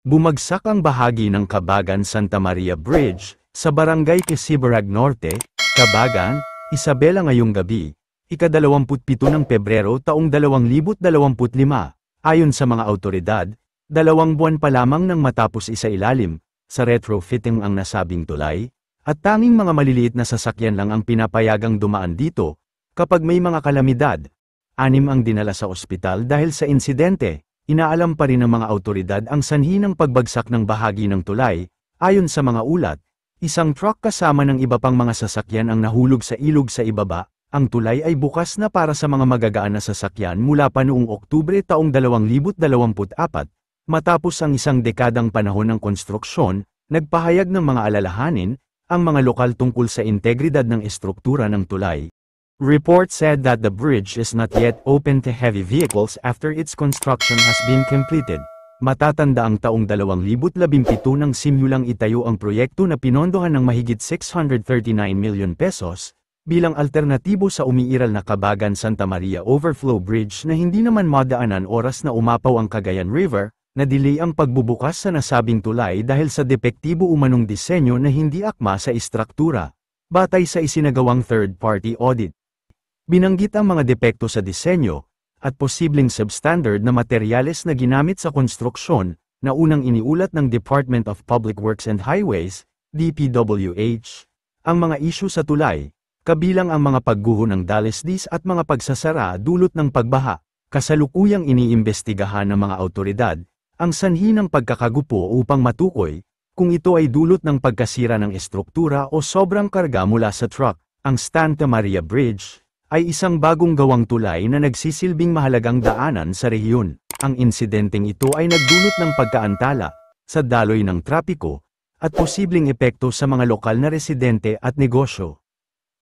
Bumagsak ang bahagi ng Cabagan Santa Maria Bridge, sa Barangay Quesibarag Norte, Cabagan, Isabela ngayong gabi, ika-27 ng Pebrero taong 2025. Ayon sa mga awtoridad, 2 buwan pa lamang nang matapos isailalim sa retrofitting ang nasabing tulay, at tanging mga maliliit na sasakyan lang ang pinapayagang dumaan dito kapag may mga kalamidad. 6 ang dinala sa ospital dahil sa insidente. Inaalam pa rin ng mga awtoridad ang sanhi ng pagbagsak ng bahagi ng tulay. Ayon sa mga ulat, isang truck kasama ng iba pang mga sasakyan ang nahulog sa ilog sa ibaba. Ang tulay ay bukas na para sa mga magagaan na sasakyan mula pa noong Oktubre taong 2024. Matapos ang isang dekadang panahon ng konstruksyon, nagpahayag ng mga alalahanin ang mga lokal tungkol sa integridad ng estruktura ng tulay. Report said that the bridge is not yet open to heavy vehicles after its construction has been completed. Matatanda ang taong 2017 nang simulang itayo ang proyekto na pinondohan ng mahigit 639 milyon pesos, bilang alternatibo sa umiiral na Cabagan Santa Maria Overflow Bridge na hindi naman madaanan oras na umapaw ang Cagayan River, na-delay ang pagbubukas sa nasabing tulay dahil sa depektibo umanong disenyo na hindi akma sa istruktura, batay sa isinagawang third-party audit. Binanggit ang mga depekto sa disenyo, at posibleng substandard na materyales na ginamit sa konstruksyon, na unang iniulat ng Department of Public Works and Highways, DPWH. Ang mga isyu sa tulay, kabilang ang mga pagguho ng DALSDs at mga pagsasara dulot ng pagbaha, kasalukuyang iniimbestigahan ng mga awtoridad, ang sanhi ng pagkakagupo upang matukoy, kung ito ay dulot ng pagkasira ng estruktura o sobrang karga mula sa truck. Ang Santa Maria Bridge ay isang bagong gawang tulay na nagsisilbing mahalagang daanan sa rehiyon. Ang insidenteng ito ay nagdulot ng pagkaantala sa daloy ng trapiko at posibleng epekto sa mga lokal na residente at negosyo.